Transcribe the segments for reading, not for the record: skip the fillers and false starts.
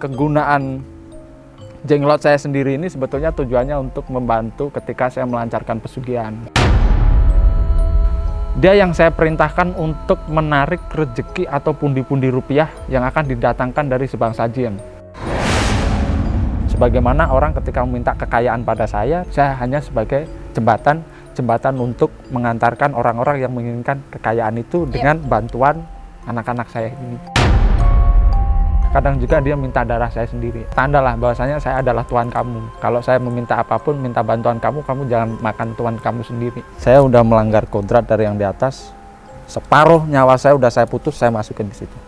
kegunaan jenglot saya sendiri ini sebetulnya tujuannya untuk membantu ketika saya melancarkan pesugihan. Dia yang saya perintahkan untuk menarik rezeki atau pundi-pundi rupiah yang akan didatangkan dari sebangsa jin. Sebagaimana orang ketika meminta kekayaan pada saya hanya sebagai jembatan untuk mengantarkan orang-orang yang menginginkan kekayaan itu dengan bantuan anak-anak saya ini. Kadang juga dia minta darah saya sendiri. Tanda lah bahwasanya saya adalah Tuhan kamu. Kalau saya meminta apapun, minta bantuan kamu jangan makan Tuhan kamu sendiri. Saya udah melanggar kodrat dari yang di atas. Separuh nyawa saya udah saya putus, saya masukin di situ.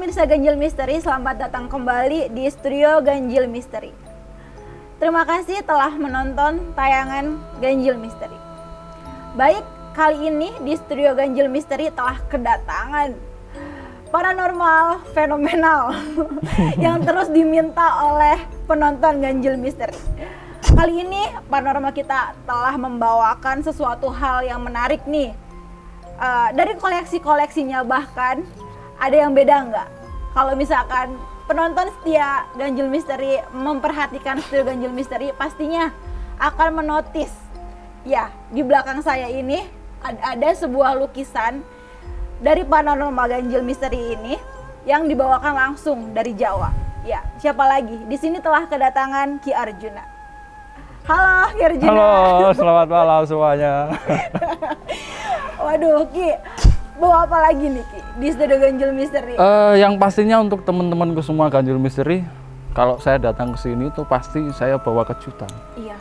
Pemirsa Ganjil Misteri, selamat datang kembali di Studio Ganjil Misteri. Terima kasih telah menonton tayangan Ganjil Misteri. Baik, kali ini di Studio Ganjil Misteri telah kedatangan paranormal fenomenal yang terus diminta oleh penonton Ganjil Misteri. Kali ini paranormal kita telah membawakan sesuatu hal yang menarik nih. Dari koleksi-koleksinya bahkan ada yang beda nggak? Kalau misalkan penonton setia Ganjil Misteri memperhatikan Studio Ganjil Misteri, pastinya akan menotis. Ya, di belakang saya ini ada sebuah lukisan dari paranormal Ganjil Misteri ini yang dibawakan langsung dari Jawa. Ya, siapa lagi? Di sini telah kedatangan Ki Arjuna. Halo Ki Arjuna. Halo, selamat malam semuanya. Waduh, Ki. Bawa apa lagi nih Ki di Studio Ganjil Misteri? Yang pastinya untuk teman-temanku semua Ganjil Misteri, kalau saya datang ke sini tuh pasti saya bawa kejutan. Iya.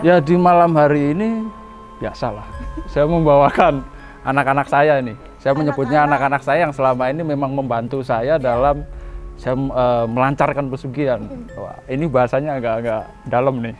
Ya di malam hari ini biasalah. Saya membawakan anak-anak saya ini. Saya menyebutnya anak-anak saya yang selama ini memang membantu saya dalam saya melancarkan pesugihan. Wah, ini bahasanya agak dalam nih.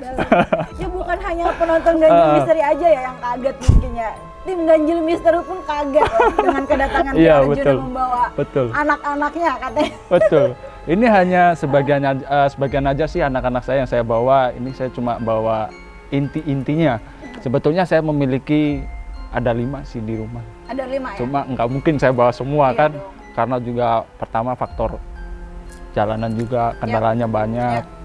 Ya bukan hanya penonton Ganjil Misteri aja ya yang kaget mungkin ya. Tim Ganjil Misteri pun kaget dengan kedatangan Ki Arjuna membawa anak-anaknya katanya. Betul. Ini hanya sebagian aja sih anak-anak saya yang saya bawa. Ini saya cuma bawa inti-intinya. Sebetulnya saya memiliki ada 5 sih di rumah. Ada 5 ya? Cuma nggak mungkin saya bawa semua kan. Dong. Karena juga pertama faktor jalanan juga kendalanya banyak.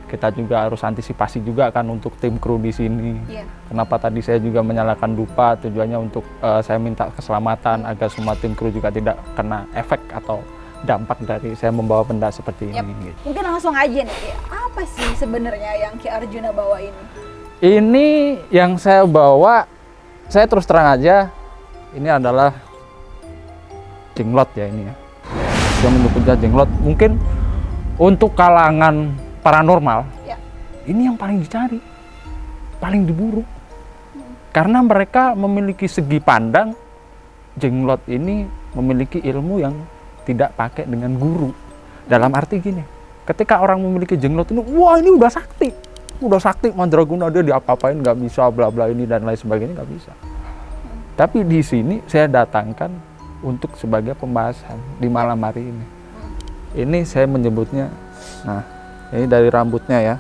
Kita juga harus antisipasi juga kan untuk tim kru di sini. Kenapa tadi saya juga menyalakan dupa, tujuannya untuk saya minta keselamatan agar semua tim kru juga tidak kena efek atau dampak dari saya membawa benda seperti ini. Gitu. Mungkin langsung aja nih, apa sih sebenarnya yang Ki Arjuna bawa ini? Ini yang saya bawa, saya terus terang aja, ini adalah jenglot ya ini ya. Saya menyebutnya jenglot. Mungkin untuk kalangan paranormal, ini yang paling dicari, paling diburu. Karena mereka memiliki segi pandang, jenglot ini memiliki ilmu yang tidak pakai dengan guru. Dalam arti gini, ketika orang memiliki jenglot ini, wah ini udah sakti, mandraguna dia diapa-apain nggak bisa, bla bla ini dan lain sebagainya nggak bisa. Tapi di sini saya datangkan untuk sebagai pembahasan di malam hari ini. Ini saya menyebutnya, nah ini dari rambutnya ya,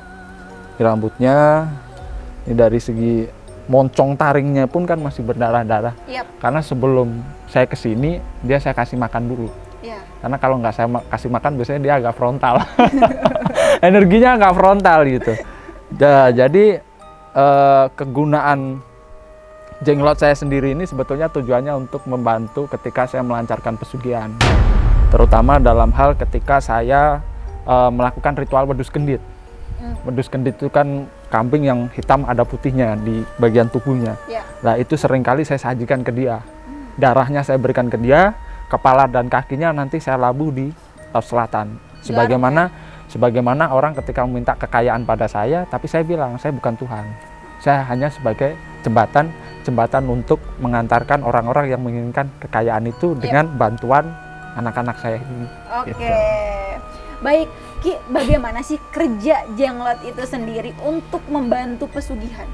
ini dari segi moncong taringnya pun kan masih berdarah-darah. Karena sebelum saya kesini dia saya kasih makan dulu. Karena kalau nggak saya kasih makan biasanya dia agak frontal, energinya agak frontal gitu. Jadi kegunaan jenglot saya sendiri ini sebetulnya tujuannya untuk membantu ketika saya melancarkan pesugihan, terutama dalam hal ketika saya melakukan ritual wedus kendit. Wedus kendit itu kan kambing yang hitam ada putihnya di bagian tubuhnya. Nah itu seringkali saya sajikan ke dia. Darahnya saya berikan ke dia, kepala dan kakinya nanti saya labuh di laut selatan. Sebagaimana orang ketika meminta kekayaan pada saya, tapi saya bilang saya bukan Tuhan. Saya hanya sebagai jembatan untuk mengantarkan orang-orang yang menginginkan kekayaan itu dengan bantuan anak-anak saya ini. Gitu. Baik, Ki, bagaimana sih kerja jenglot itu sendiri untuk membantu pesugihan?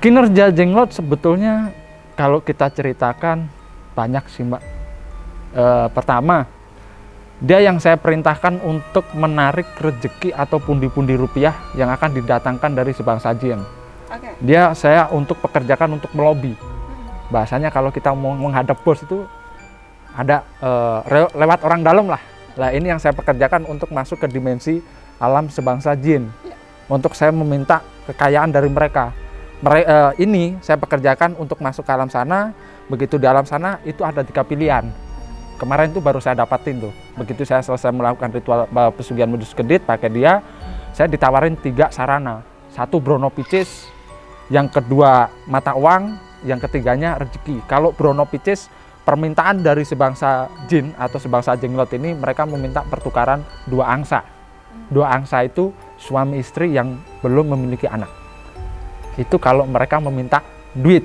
Kinerja jenglot sebetulnya kalau kita ceritakan banyak sih Mbak. Pertama, Dia yang saya perintahkan untuk menarik rezeki atau pundi-pundi rupiah yang akan didatangkan dari sebangsa jin. Dia saya untuk pekerjakan untuk melobi. Bahasanya kalau kita mau menghadap bos itu ada lewat orang dalam lah. Nah ini yang saya pekerjakan untuk masuk ke dimensi alam sebangsa jin. Untuk saya meminta kekayaan dari mereka. Ini saya pekerjakan untuk masuk ke alam sana. Begitu di alam sana itu ada 3 pilihan. Kemarin itu baru saya dapatin tuh. Begitu saya selesai melakukan ritual pesugihan Medus Kedit pakai dia, saya ditawarin 3 sarana. 1 Brono Picis, yang kedua mata uang, yang ketiganya rezeki. Kalau Brono Picis, permintaan dari sebangsa jin atau sebangsa jenglot ini, mereka meminta pertukaran 2 angsa. 2 angsa itu suami istri yang belum memiliki anak. Itu kalau mereka meminta duit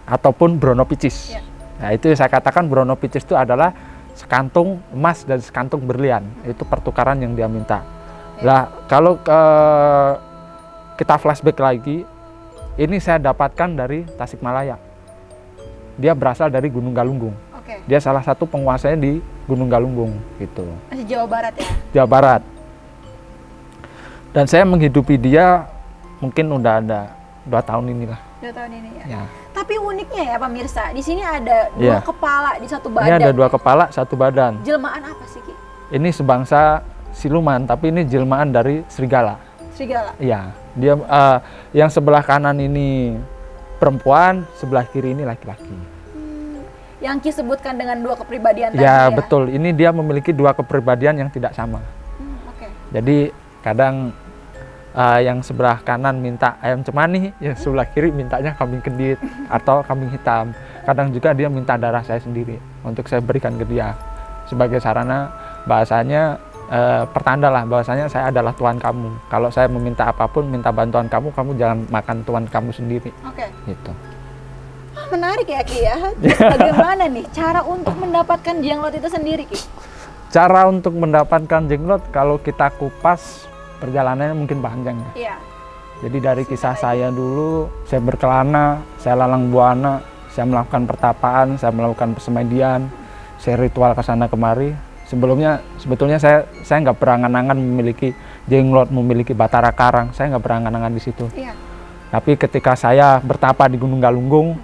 ataupun Brono Picis. Nah itu saya katakan Brono Picis itu adalah sekantung emas dan sekantung berlian. Itu pertukaran yang dia minta. Lah kalau kita flashback lagi, ini saya dapatkan dari Tasikmalaya. Dia berasal dari Gunung Galunggung. Dia salah satu penguasanya di Gunung Galunggung gitu. Masih Jawa Barat ya? Jawa Barat. Dan saya menghidupi dia mungkin udah ada 2 tahun inilah. 2 tahun ini ya. Ya. Tapi uniknya ya pemirsa, di sini ada 2 kepala di 1 badan. Ini ada 2 kepala, 1 badan. Jelmaan apa sih Ki? Ini sebangsa siluman, tapi ini jelmaan dari serigala. Serigala? Iya. Dia yang sebelah kanan ini perempuan, sebelah kiri ini laki-laki. Yang Ki sebutkan dengan 2 kepribadian tadi ya? Betul. Ini dia memiliki 2 kepribadian yang tidak sama. Jadi kadang yang sebelah kanan minta ayam cemani, yang sebelah kiri mintanya kambing kedit atau kambing hitam. Kadang juga dia minta darah saya sendiri untuk saya berikan ke dia sebagai sarana, bahasanya pertanda lah bahwasanya saya adalah Tuhan kamu. Kalau saya meminta apapun, minta bantuan kamu, kamu jangan makan Tuhan kamu sendiri. Gitu. Menarik ya Ki ya. Terus bagaimana nih cara untuk mendapatkan jenglot itu sendiri Ki? Cara untuk mendapatkan jenglot kalau kita kupas perjalanannya mungkin panjang ya. Iya. Jadi dari kisah saya dulu, saya berkelana, saya lalang buana, saya melakukan pertapaan, saya melakukan persemedian, saya ritual ke sana kemari. Sebetulnya saya nggak berangan-angan memiliki jenglot, memiliki batara karang, saya nggak berangan-angan di situ. Iya. Tapi ketika saya bertapa di Gunung Galunggung,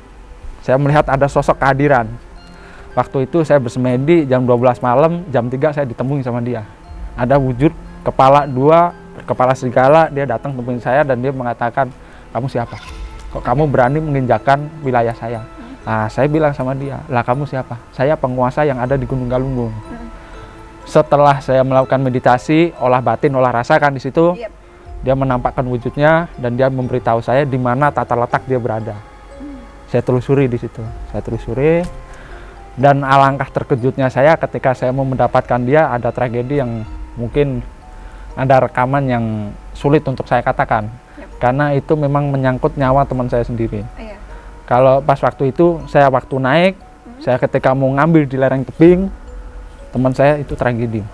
saya melihat ada sosok kehadiran. Waktu itu saya bersemedi jam 12 malam, jam 3 saya ditemui sama dia. Ada wujud kepala 2, kepala serigala, dia datang temuin saya dan dia mengatakan, kamu siapa? Kok kamu berani menginjakkan wilayah saya? Nah, saya bilang sama dia, lah kamu siapa? Saya penguasa yang ada di Gunung Galunggung. Setelah saya melakukan meditasi, olah batin, olah rasa kan di situ, dia menampakkan wujudnya dan dia memberitahu saya di mana tata letak dia berada. Saya telusuri di situ, saya telusuri, dan alangkah terkejutnya saya ketika saya mau mendapatkan dia, ada tragedi yang mungkin ada rekaman yang sulit untuk saya katakan, karena itu memang menyangkut nyawa teman saya sendiri. Kalau pas waktu itu, saya waktu naik, saya ketika mau ngambil di lereng tebing, teman saya itu tragedi.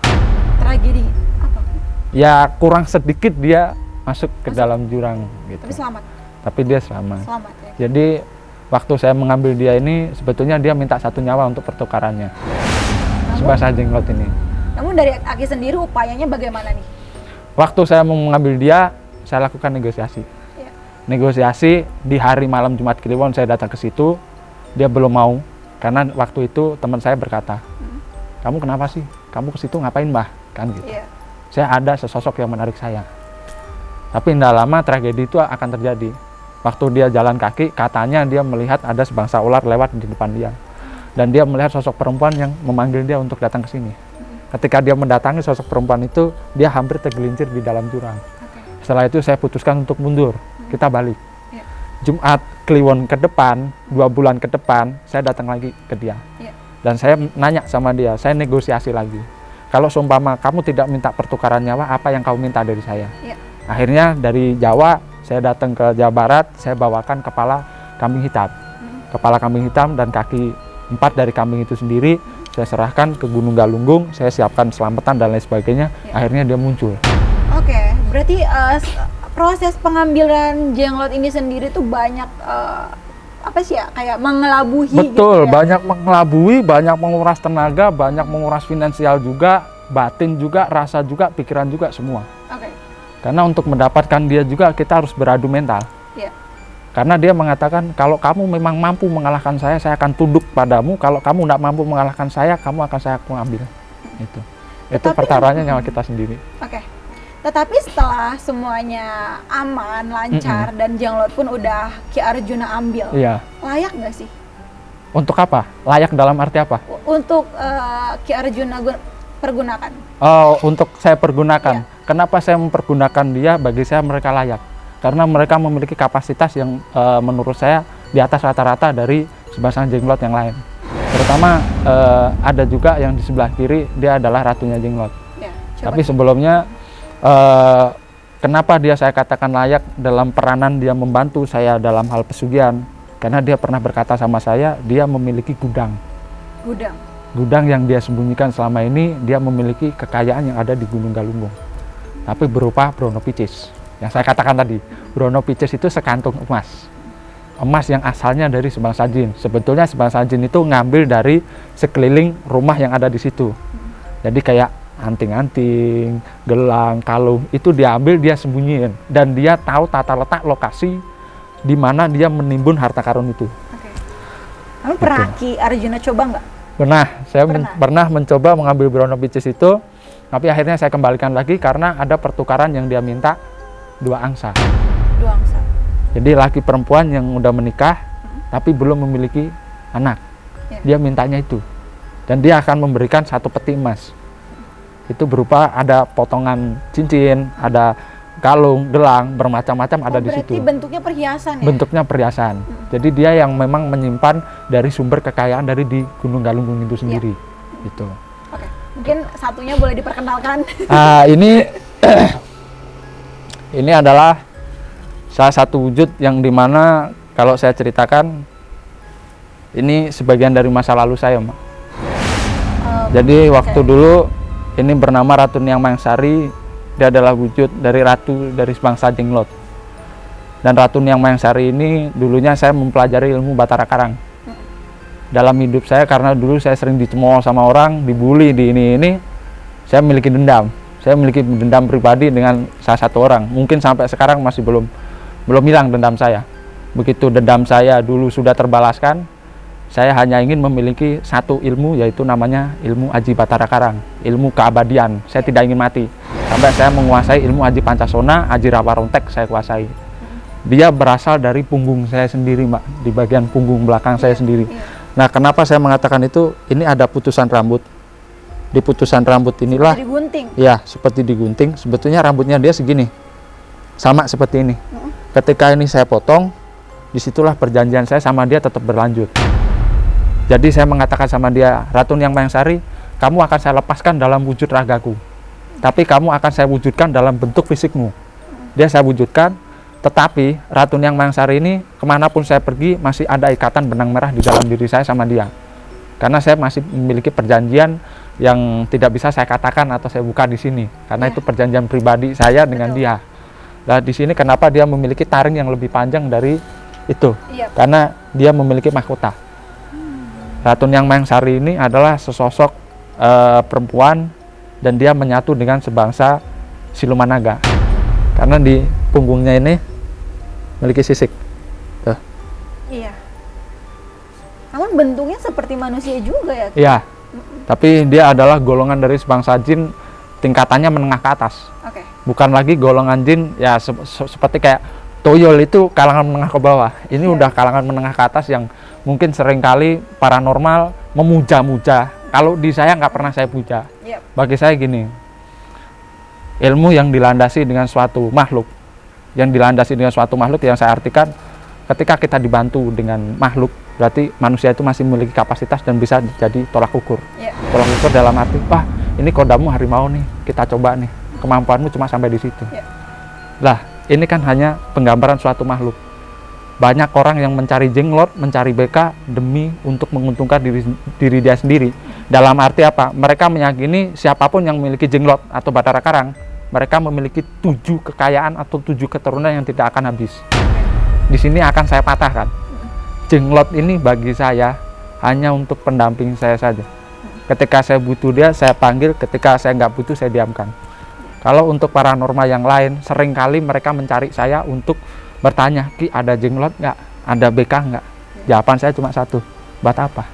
Tragedi apa? Ya kurang sedikit dia masuk ke dalam jurang gitu. Tapi selamat? Tapi dia selamat. Selamat ya? Jadi waktu saya mengambil dia ini, sebetulnya dia minta 1 nyawa untuk pertukarannya. Sebangsa jenglot ini. Namun dari Aki sendiri upayanya bagaimana nih? Waktu saya mau mengambil dia, saya lakukan negosiasi. Negosiasi di hari malam Jumat Kliwon, saya datang ke situ, dia belum mau. Karena waktu itu teman saya berkata, kamu kenapa sih? Kamu ke situ ngapain Mbah? Kan gitu. Saya ada sesosok yang menarik saya. Tapi tidak lama tragedi itu akan terjadi. Waktu dia jalan kaki, katanya dia melihat ada sebangsa ular lewat di depan dia. Dan dia melihat sosok perempuan yang memanggil dia untuk datang ke sini. Ketika dia mendatangi sosok perempuan itu, dia hampir tergelincir di dalam jurang. Setelah itu saya putuskan untuk mundur, kita balik. Jumat Kliwon ke depan, 2 bulan ke depan, saya datang lagi ke dia. Dan saya nanya sama dia, saya negosiasi lagi. Kalau seumpama kamu tidak minta pertukaran nyawa, apa yang kamu minta dari saya? Akhirnya dari Jawa, saya datang ke Jawa Barat, saya bawakan kepala kambing hitam. Kepala kambing hitam dan kaki 4 dari kambing itu sendiri, saya serahkan ke Gunung Galunggung, saya siapkan selamatan dan lain sebagainya. Akhirnya dia muncul. Oke, berarti proses pengambilan jenglot ini sendiri tuh banyak apa sih ya, kayak mengelabuhi. Betul, gitu ya? banyak mengelabui, banyak menguras tenaga, banyak menguras finansial juga, batin juga, rasa juga, pikiran juga, semua. Karena untuk mendapatkan dia juga kita harus beradu mental. Karena dia mengatakan kalau kamu memang mampu mengalahkan saya akan tunduk padamu. Kalau kamu tidak mampu mengalahkan saya, kamu akan saya ambil. Itu pertaranya nyawa kita sendiri. Tetapi setelah semuanya aman, lancar, dan Jenglot pun udah Ki Arjuna ambil, layak nggak sih? Untuk apa? Layak dalam arti apa? Untuk Ki Arjuna pergunakan. Oh, untuk saya pergunakan. Kenapa saya mempergunakan dia? Bagi saya mereka layak. Karena mereka memiliki kapasitas yang menurut saya di atas rata-rata dari sebangsa Jenglot yang lain. Terutama ada juga yang di sebelah kiri, dia adalah ratunya Jenglot. Tapi sebelumnya, kenapa dia saya katakan layak dalam peranan dia membantu saya dalam hal pesugihan? Karena dia pernah berkata sama saya, dia memiliki gudang. Gudang yang dia sembunyikan selama ini, dia memiliki kekayaan yang ada di Gunung Galunggung. Tapi berupa Bronopices. Yang saya katakan tadi, Bronopices itu sekantung emas. Emas yang asalnya dari sebangsa jin. Sebetulnya sebangsa jin itu ngambil dari sekeliling rumah yang ada di situ. Jadi kayak anting-anting, gelang, kalung, itu diambil, dia sembunyiin. Dan dia tahu tata letak lokasi di mana dia menimbun harta karun itu. Kamu pernah Ki Arjuna coba nggak? Pernah, saya pernah mencoba mengambil Bronopices itu, tapi akhirnya saya kembalikan lagi karena ada pertukaran yang dia minta 2 angsa. Jadi laki perempuan yang udah menikah tapi belum memiliki anak, dia mintanya itu, dan dia akan memberikan 1 peti emas. Itu berupa ada potongan cincin, ada kalung, gelang, bermacam-macam ada di situ. Berarti bentuknya perhiasan ya? Bentuknya perhiasan. Jadi dia yang memang menyimpan dari sumber kekayaan dari di Gunung Galunggung itu sendiri. Gitu. Mungkin satunya boleh diperkenalkan. Ini adalah salah satu wujud yang dimana kalau saya ceritakan, ini sebagian dari masa lalu saya, Mbak. Jadi waktu dulu ini bernama Ratu Niang Mangsari. Dia adalah wujud dari ratu dari sebangsa Jenglot. Dan Ratu Niang Mangsari ini dulunya saya mempelajari ilmu Batara Karang. Dalam hidup saya, karena dulu saya sering dicemooh sama orang, dibully di ini, saya memiliki dendam. Saya memiliki dendam pribadi dengan salah satu orang. Mungkin sampai sekarang masih belum hilang dendam saya. Begitu dendam saya dulu sudah terbalaskan, saya hanya ingin memiliki satu ilmu, yaitu namanya ilmu Aji Batara Karang, ilmu keabadian. Saya tidak ingin mati. Sampai saya menguasai ilmu Aji Pancasona, Aji Rawarontek saya kuasai. Dia berasal dari punggung saya sendiri, Mbak, di bagian punggung belakang saya sendiri. Nah, kenapa saya mengatakan itu? Ini ada putusan rambut. Di putusan rambut inilah, seperti digunting. Ya, seperti digunting. Sebetulnya rambutnya dia segini, sama seperti ini. Ketika ini saya potong, disitulah perjanjian saya sama dia tetap berlanjut. Jadi saya mengatakan sama dia, Ratu Niang Mangsari, kamu akan saya lepaskan dalam wujud ragaku, tapi kamu akan saya wujudkan dalam bentuk fisikmu. Dia saya wujudkan, tetapi Ratu Niang Mangsari ini kemanapun saya pergi masih ada ikatan benang merah di dalam diri saya sama dia. Karena saya masih memiliki perjanjian yang tidak bisa saya katakan atau saya buka di sini, karena itu perjanjian pribadi saya dengan dia. Nah, di sini kenapa dia memiliki taring yang lebih panjang dari itu? Karena dia memiliki mahkota. Ratu Niang Mangsari ini adalah sesosok perempuan, dan dia menyatu dengan sebangsa siluman naga. Karena di punggungnya ini memiliki sisik. Tuh. Iya. Namun bentuknya seperti manusia juga ya? Iya. Tapi dia adalah golongan dari sebangsa jin, tingkatannya menengah ke atas. Bukan lagi golongan jin ya seperti kayak Toyol itu kalangan menengah ke bawah. Ini udah kalangan menengah ke atas yang mungkin seringkali paranormal memuja-muja. Kalau di saya nggak pernah saya puja. Bagi saya gini, ilmu yang dilandasi dengan suatu makhluk, yang saya artikan, ketika kita dibantu dengan makhluk, berarti manusia itu masih memiliki kapasitas dan bisa jadi tolak ukur. Tolak ukur dalam arti, wah ini kodamu harimau nih, kita coba nih, kemampuanmu cuma sampai di situ. Lah, ini kan hanya penggambaran suatu makhluk. Banyak orang yang mencari jenglot, mencari BK demi untuk menguntungkan diri dia sendiri. Dalam arti apa? Mereka meyakini siapapun yang memiliki jenglot atau Batara Karang, mereka memiliki 7 kekayaan atau 7 keturunan yang tidak akan habis. Di sini akan saya patahkan. jenglot ini bagi saya hanya untuk pendamping saya saja. Ketika saya butuh dia, saya panggil. Ketika saya nggak butuh, saya diamkan. Kalau untuk paranormal yang lain, seringkali mereka mencari saya untuk bertanya, Ki, ada jenglot nggak? Ada BK nggak? Jawaban saya cuma satu, buat apa?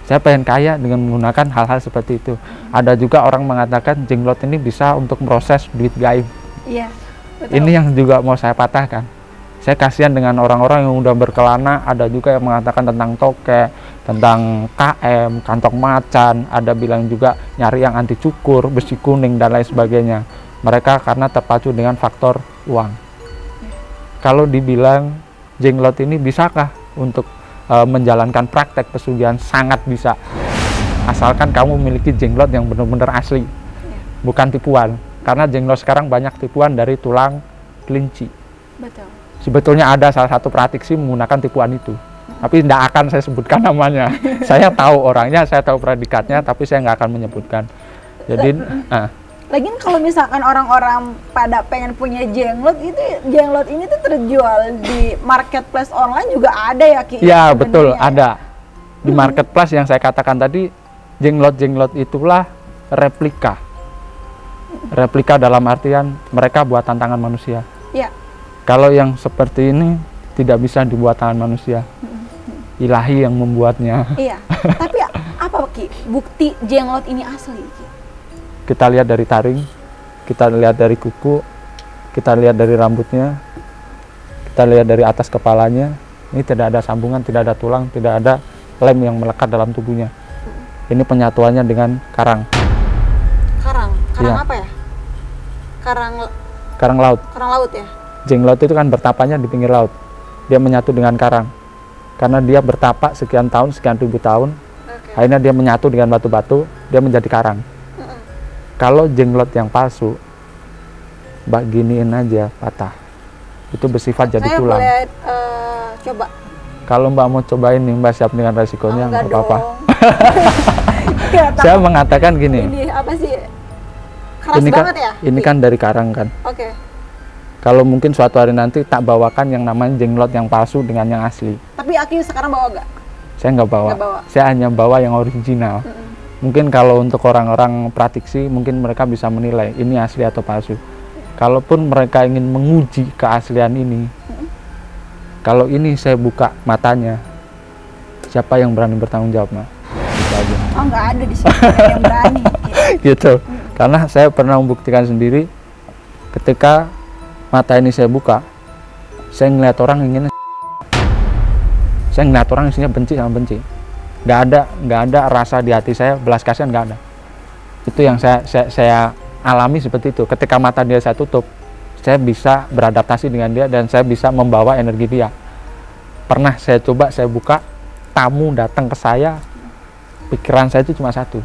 Saya pengen kaya dengan menggunakan hal-hal seperti itu. Ada juga orang mengatakan jenglot ini bisa untuk proses duit gaib. Iya, betul. Ini yang juga mau saya patahkan. Saya kasihan dengan orang-orang yang udah berkelana. Ada juga yang mengatakan tentang tokek, tentang KM, kantong macan. Ada bilang juga nyari yang anti cukur, besi kuning, dan lain sebagainya. Mereka karena terpacu dengan faktor uang. Kalau dibilang jenglot ini bisakah untuk menjalankan praktek pesugihan, sangat bisa, asalkan kamu memiliki jenglot yang benar-benar asli, bukan tipuan. Karena jenglot sekarang banyak tipuan dari tulang kelinci. Betul. Sebetulnya ada salah satu praktisi menggunakan tipuan itu, tapi tidak akan saya sebutkan namanya. Saya tahu orangnya, saya tahu predikatnya, tapi saya nggak akan menyebutkan. Jadi lagian kalau misalkan orang-orang pada pengen punya jenglot, itu jenglot ini tuh terjual di marketplace online juga ada ya, Ki? Ya betul, ada. Di marketplace yang saya katakan tadi, jenglot-jenglot itulah replika. Replika dalam artian mereka buat tantangan manusia. Ya. Kalau yang seperti ini tidak bisa dibuat tangan manusia. Ilahi yang membuatnya. Iya. Tapi apa, Ki, bukti jenglot ini asli, Ki? Kita lihat dari taring, kita lihat dari kuku, kita lihat dari rambutnya, kita lihat dari atas kepalanya. Ini tidak ada sambungan, tidak ada tulang, tidak ada lem yang melekat dalam tubuhnya. Ini penyatuannya dengan karang. Karang Ya. apa ya? Karang laut. Karang laut ya? Jenglot itu kan bertapanya di pinggir laut. Dia menyatu dengan karang. Karena dia bertapa sekian tahun, sekian ribu tahun, akhirnya dia menyatu dengan batu-batu, dia menjadi karang. Kalau jenglot yang palsu, Mbak giniin aja patah, itu bersifat jadi tulang. Saya boleh coba? Kalau Mbak mau cobain nih, Mbak siap dengan resikonya, nggak apa-apa. Saya mengatakan gini. Ini apa sih? Keras banget ya? Ini kan dari karang kan. Oke. Kalau mungkin suatu hari nanti tak bawakan yang namanya jenglot yang palsu dengan yang asli. Tapi Aki sekarang bawa nggak? Saya nggak bawa. Saya hanya bawa yang original. Mungkin kalau untuk orang-orang praktisi, mungkin mereka bisa menilai ini asli atau palsu. Kalaupun mereka ingin menguji keaslian ini, kalau ini saya buka matanya, siapa yang berani bertanggung jawab, Mak? Gitu aja. Oh, nggak ada di sini yang berani. Gitu. Karena saya pernah membuktikan sendiri, ketika mata ini saya buka, saya ngeliat orang ingin, saya ngeliat orang isinya benci sama benci. Nggak ada rasa di hati saya, belas kasihan nggak ada. Itu yang saya alami seperti itu. Ketika mata dia saya tutup, saya bisa beradaptasi dengan dia dan saya bisa membawa energi dia. Pernah saya coba, saya buka, tamu datang ke saya, pikiran saya itu cuma satu,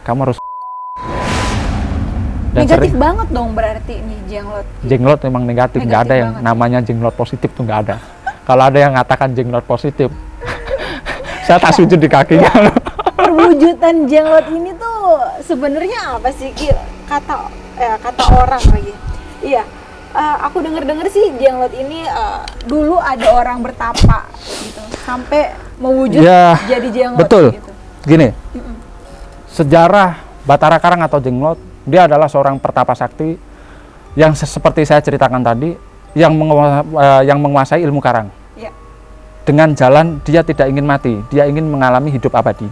kamu harus. Dan negatif banget dong berarti ini jenglot. Jenglot memang negatif, nggak ada yang namanya jenglot positif tuh nggak ada. Kalau ada yang mengatakan jenglot positif, saya tak sujud di kakinya. Perwujudan jenglot ini tuh sebenarnya apa sih, kata orang lagi? Iya, aku dengar sih jenglot ini dulu ada orang bertapa gitu sampai mewujud ya, jadi jenglot. Betul. Gitu. Gini, sejarah Batara Karang atau jenglot, dia adalah seorang pertapa sakti yang seperti saya ceritakan tadi, yang menguasai ilmu karang. Dengan jalan dia tidak ingin mati, dia ingin mengalami hidup abadi.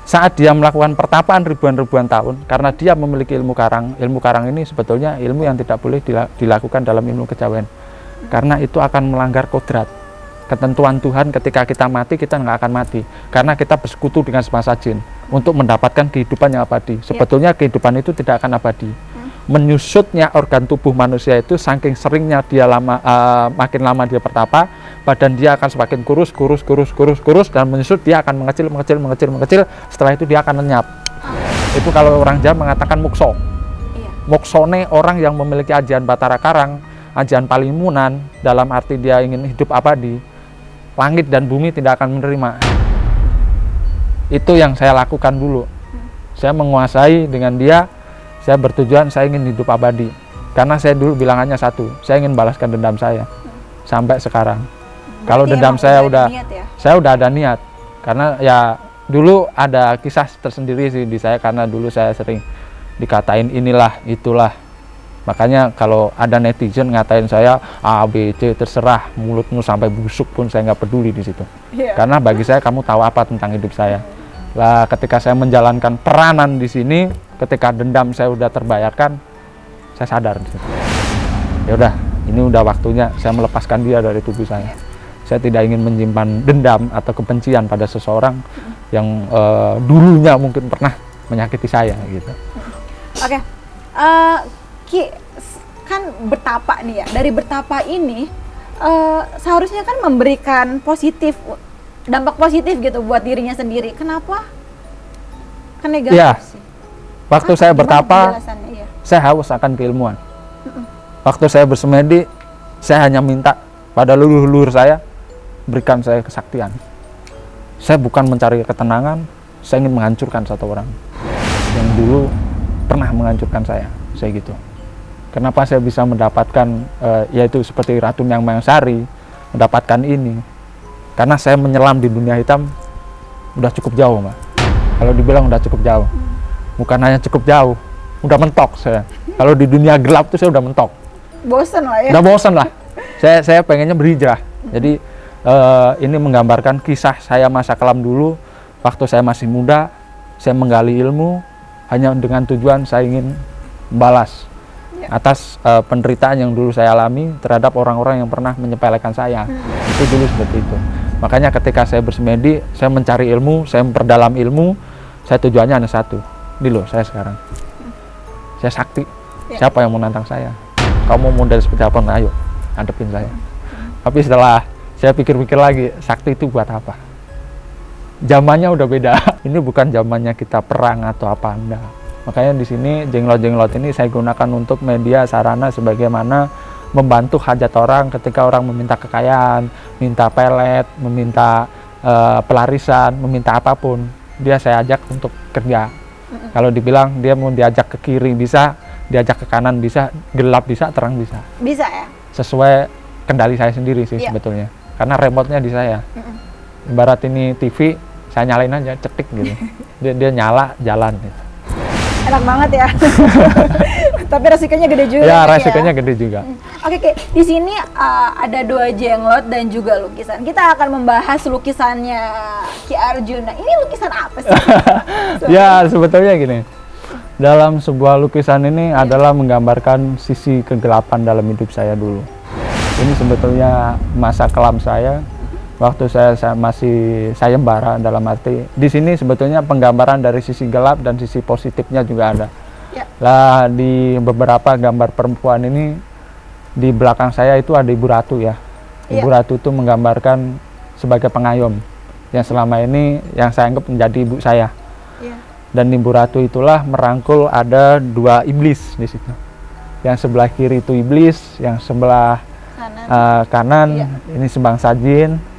Saat dia melakukan pertapaan ribuan tahun, karena dia memiliki ilmu karang ini sebetulnya ilmu yang tidak boleh dilakukan dalam ilmu kejawen, karena itu akan melanggar kodrat, ketentuan Tuhan. Ketika kita mati, kita nggak akan mati, karena kita bersekutu dengan semesta jin untuk mendapatkan kehidupan yang abadi. Sebetulnya kehidupan itu tidak akan abadi. Menyusutnya organ tubuh manusia itu saking seringnya dia makin lama dia bertapa, badan dia akan semakin kurus dan menyusut, dia akan mengecil. Setelah itu dia akan lenyap. Itu kalau orang Jawa mengatakan mukso. Moksone orang yang memiliki ajian Batara Karang, ajian Palimunan, dalam arti dia ingin hidup abadi, langit dan bumi tidak akan menerima. Itu yang saya lakukan dulu. Saya menguasai dengan dia. Saya bertujuan saya ingin hidup abadi, karena saya dulu bilangannya satu, saya ingin balaskan dendam saya sampai sekarang. Kalau dendam saya udah ada niat. Karena ya dulu ada kisah tersendiri sih di saya, karena dulu saya sering dikatain inilah itulah. Makanya kalau ada netizen ngatain saya A, B, C, terserah, mulutmu sampai busuk pun saya nggak peduli di situ. Karena bagi saya kamu tahu apa tentang hidup saya. Lah ketika saya menjalankan peranan di sini, ketika dendam saya udah terbayarkan, saya sadar di situ. Ya udah, ini udah waktunya saya melepaskan dia dari tubuh saya. Saya tidak ingin menyimpan dendam atau kebencian pada seseorang yang dulunya mungkin pernah menyakiti saya gitu. Oke. Ki, kan bertapa nih ya, dari bertapa ini seharusnya kan memberikan dampak positif gitu buat dirinya sendiri. Kenapa? Kan negatif sih. Waktu saya bertapa, saya haus akan keilmuan. Waktu saya bersemedi, saya hanya minta pada leluhur saya, berikan saya kesaktian. Saya bukan mencari ketenangan, saya ingin menghancurkan satu orang yang dulu pernah menghancurkan saya gitu. Kenapa saya bisa mendapatkan yaitu seperti Ratu Nyang Mayang-Sari mendapatkan ini? Karena saya menyelam di dunia hitam udah cukup jauh, Mbak. Kalau dibilang udah cukup jauh, bukan hanya cukup jauh, udah mentok saya. Kalau di dunia gelap tuh saya udah mentok. Bosen lah ya. Udah bosen lah. Saya pengennya berhijrah. Jadi ini menggambarkan kisah saya masa kelam dulu, waktu saya masih muda, saya menggali ilmu hanya dengan tujuan saya ingin membalas atas penderitaan yang dulu saya alami terhadap orang-orang yang pernah menyepelekan saya. Itu dulu seperti itu. Makanya ketika saya bersemedi, saya mencari ilmu, saya memperdalam ilmu, saya tujuannya hanya satu. Ini loh saya sekarang. Saya sakti. Siapa yang mau nantang saya? Kamu mau model seperti apa? Ayo, hadapin saya. Tapi setelah saya pikir-pikir lagi, sakti itu buat apa? Zamannya udah beda. Ini bukan zamannya kita perang atau apa, enggak. Makanya di sini jenglot-jenglot ini saya gunakan untuk media sarana sebagaimana membantu hajat orang ketika orang meminta kekayaan, minta pelet, meminta pelarisan, meminta apapun. Dia saya ajak untuk kerja. Kalau dibilang dia mau diajak ke kiri bisa, diajak ke kanan bisa, gelap bisa, terang bisa. Bisa ya? Sesuai kendali saya sendiri sih sebetulnya. Karena remote-nya di saya. Ibarat ini TV, saya nyalain aja, cetik gitu. Dia nyala, jalan gitu. Enak banget ya. Tapi resikonya gede juga. Ya, resikonya gede juga. Oke, di sini ada 2 jenglot dan juga lukisan. Kita akan membahas lukisannya Ki Arjuna. Ini lukisan apa sih? Ya, sebetulnya gini. Dalam sebuah lukisan ini adalah menggambarkan sisi kegelapan dalam hidup saya dulu. Ini sebetulnya masa kelam saya. Waktu saya masih sayembara, dalam arti di sini sebetulnya penggambaran dari sisi gelap dan sisi positifnya juga ada. Lah di beberapa gambar perempuan ini di belakang saya itu ada Ibu Ratu ya. Ibu Ratu itu menggambarkan sebagai pengayom yang selama ini yang saya anggap menjadi ibu saya. Dan Ibu Ratu itulah merangkul ada 2 iblis di situ. Yang sebelah kiri itu iblis, yang sebelah kanan ini sebangsa jin.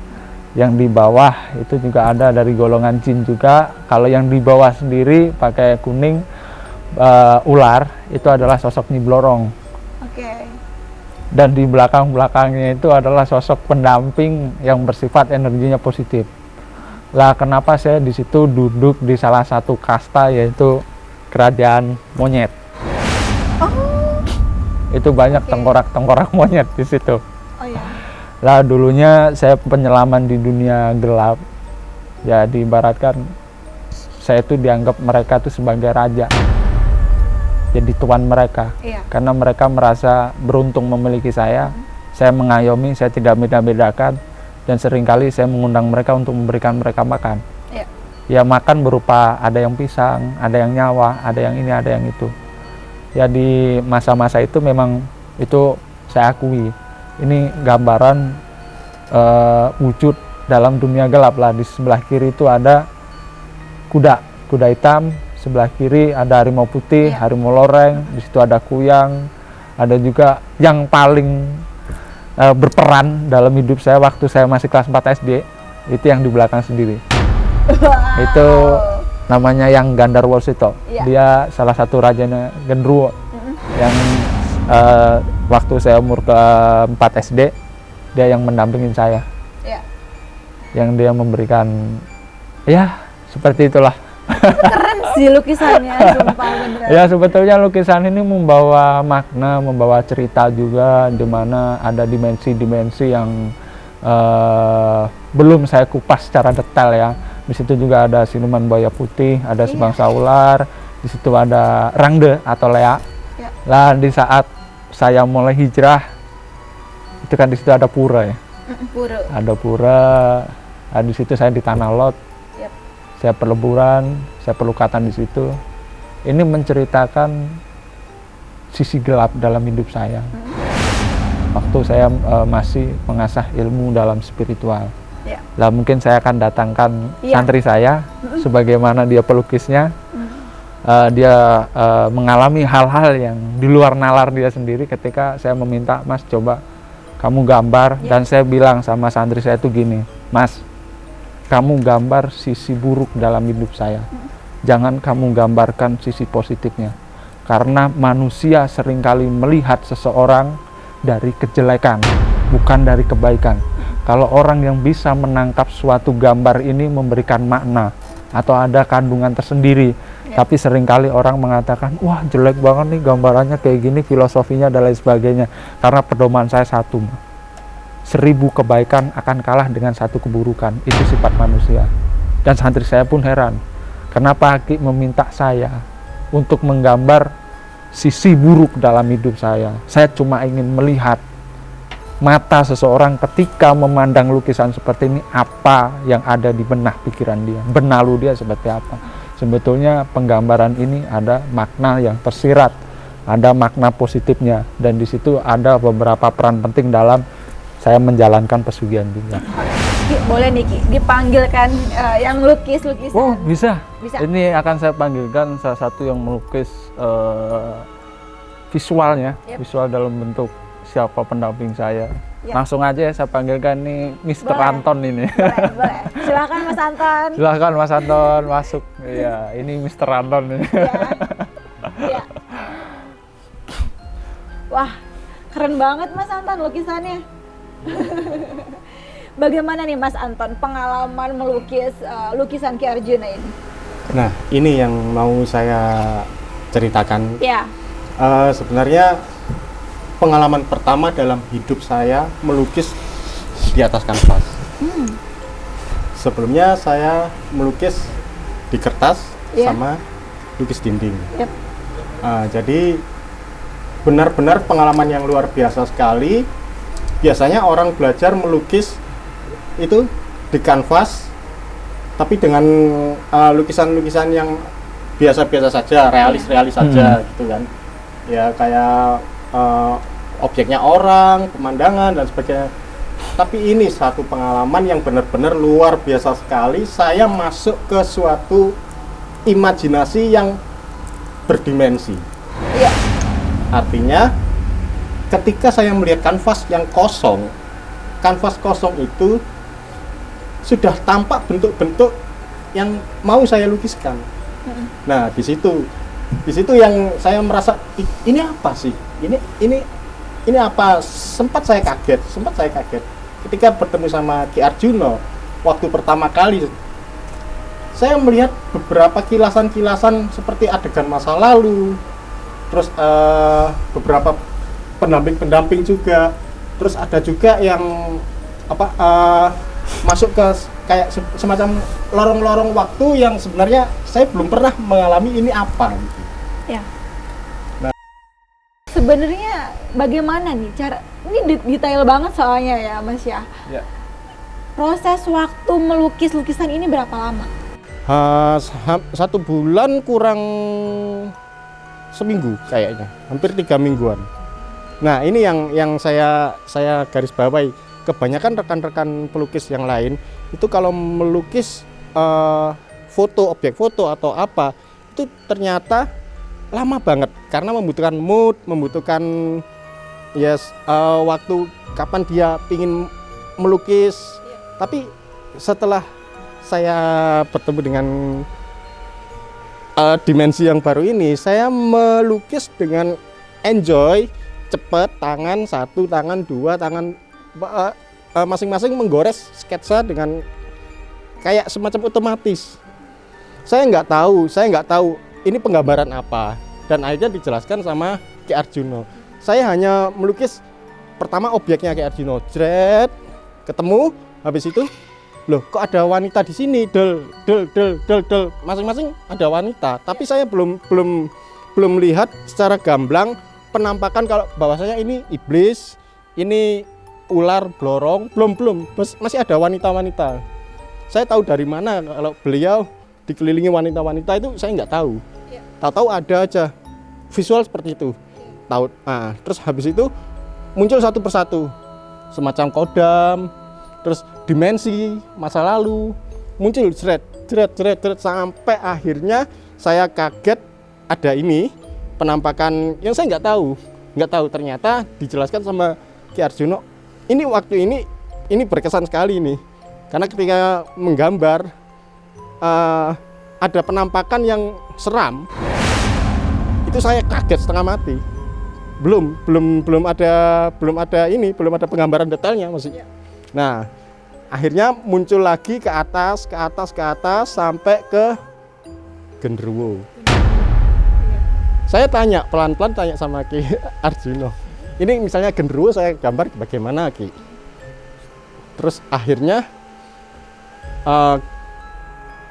Yang di bawah itu juga ada dari golongan jin juga. Kalau yang di bawah sendiri pakai kuning ular itu adalah sosok Nyi Blorong. Dan di belakangnya itu adalah sosok pendamping yang bersifat energinya positif. Lah kenapa saya di situ duduk di salah satu kasta yaitu kerajaan monyet. Itu banyak tengkorak-tengkorak monyet di situ. Lah dulunya saya penyelaman di dunia gelap, ya diibaratkan saya itu dianggap mereka itu sebagai raja, jadi tuan mereka, karena mereka merasa beruntung memiliki saya mengayomi, saya tidak beda-bedakan, dan seringkali saya mengundang mereka untuk memberikan mereka makan. Ya makan berupa ada yang pisang, ada yang nyawa, ada yang ini, ada yang itu. Ya di masa-masa itu memang itu saya akui. Ini gambaran wujud dalam dunia gelap lah. Di sebelah kiri itu ada kuda hitam, sebelah kiri ada harimau putih, harimau loreng, di situ ada kuyang, ada juga yang paling berperan dalam hidup saya waktu saya masih kelas 4 SD, itu yang di belakang sendiri. Itu namanya yang Gandharwa Sito. Dia salah satu rajanya Genruwo yang waktu saya umur ke 4 SD, dia yang mendampingin saya. Yang dia memberikan, ya seperti itulah. Keren sih lukisannya, sumpah beneran. Ya sebetulnya lukisan ini membawa makna, membawa cerita juga, di mana ada dimensi-dimensi yang belum saya kupas secara detail ya. Di situ juga ada siluman buaya putih, ada sebangsa ular, di situ ada rangde atau lea. Lah di saat saya mulai hijrah, itu kan di situ ada pura ya. Ada pura, di situ saya di tanah lot. Saya peleburan, saya pelukatan di situ. Ini menceritakan sisi gelap dalam hidup saya. Waktu saya masih mengasah ilmu dalam spiritual. Lah mungkin saya akan datangkan santri saya, sebagaimana dia pelukisnya. Dia mengalami hal-hal yang di luar nalar dia sendiri ketika saya meminta, Mas coba kamu gambar. Dan saya bilang sama santri saya itu gini, Mas, kamu gambar sisi buruk dalam hidup saya, jangan kamu gambarkan sisi positifnya, karena manusia seringkali melihat seseorang dari kejelekan, bukan dari kebaikan. Kalau orang yang bisa menangkap suatu gambar ini memberikan makna atau ada kandungan tersendiri, tapi seringkali orang mengatakan, wah jelek banget nih gambarannya kayak gini, filosofinya dan lain sebagainya, karena pedoman saya satu, 1000 kebaikan akan kalah dengan 1 keburukan. Itu sifat manusia. Dan santri saya pun heran, kenapa Ki meminta saya untuk menggambar sisi buruk dalam hidup saya. Saya cuma ingin melihat mata seseorang ketika memandang lukisan seperti ini, apa yang ada di benak pikiran dia, benalu dia seperti apa. Sebetulnya penggambaran ini ada makna yang tersirat, ada makna positifnya, dan di situ ada beberapa peran penting dalam saya menjalankan pesugihan juga. Ki, boleh nih Ki, dipanggilkan yang lukis-lukisan. Oh bisa. Ini akan saya panggilkan salah satu yang melukis visualnya, visual dalam bentuk siapa pendamping saya. Langsung aja saya panggilkan nih Mr. Anton ini. Boleh. Silakan Mas Anton. Silakan Mas Anton masuk. Iya, ini Mr. Anton ini. Ya. Wah, keren banget Mas Anton lukisannya. Bagaimana nih Mas Anton pengalaman melukis lukisan Ki Arjuna ini? Nah, ini yang mau saya ceritakan. Sebenarnya pengalaman pertama dalam hidup saya melukis di atas kanvas. Sebelumnya saya melukis di kertas sama lukis dinding. Jadi benar-benar pengalaman yang luar biasa sekali. Biasanya orang belajar melukis itu di kanvas, tapi dengan lukisan-lukisan yang biasa-biasa saja, realis-realis saja gitu kan. Ya kayak objeknya orang, pemandangan dan sebagainya. Tapi ini satu pengalaman yang benar-benar luar biasa sekali. Saya masuk ke suatu imajinasi yang berdimensi. Artinya ketika saya melihat kanvas yang kosong, kanvas kosong itu sudah tampak bentuk-bentuk yang mau saya lukiskan. Nah, di situ yang saya merasa ini apa sih? Ini apa? Sempat saya kaget ketika bertemu sama Ki Arjuna waktu pertama kali. Saya melihat beberapa kilasan-kilasan seperti adegan masa lalu, terus beberapa pendamping juga, terus ada juga yang masuk ke kayak semacam lorong-lorong waktu yang sebenarnya saya belum pernah mengalami ini apa gitu. Nah, sebenarnya bagaimana nih cara, ini detail banget soalnya ya Mas ya. Proses waktu melukis lukisan ini berapa lama? 1 bulan kurang seminggu kayaknya, hampir 3 mingguan. Nah, ini yang saya garis bawahi. Kebanyakan rekan-rekan pelukis yang lain itu kalau melukis foto, objek foto atau apa, itu ternyata lama banget karena membutuhkan mood, membutuhkan waktu kapan dia pingin melukis. Tapi setelah saya bertemu dengan dimensi yang baru ini, saya melukis dengan enjoy, cepat, tangan 1, tangan 2, tangan masing-masing menggores sketsa dengan kayak semacam otomatis. Saya nggak tahu ini penggambaran apa, dan akhirnya dijelaskan sama Ki Arjuno. Saya hanya melukis pertama objeknya Ki Arjuno, jret, ketemu, habis itu, loh kok ada wanita di sini, del, masing-masing ada wanita, tapi saya belum lihat secara gamblang penampakan kalau bahwasanya ini iblis, ini ular blorong, belum, masih ada wanita-wanita. Saya tahu dari mana kalau beliau dikelilingi wanita-wanita itu saya nggak tahu. Tahu-tahu ada aja visual seperti itu. Tahu, terus habis itu muncul satu persatu semacam kodam, terus dimensi masa lalu muncul jret sampai akhirnya saya kaget ada ini penampakan yang saya nggak tahu ternyata dijelaskan sama Ki Arjuno. Ini waktu ini berkesan sekali nih karena ketika menggambar ada penampakan yang seram. Itu saya kaget setengah mati. Belum ada penggambaran detailnya maksudnya. Nah, akhirnya muncul lagi ke atas sampai ke genderuwo. Saya tanya pelan-pelan sama Ki Arjuno. Ini misalnya genderuwo saya gambar bagaimana Ki? Terus akhirnya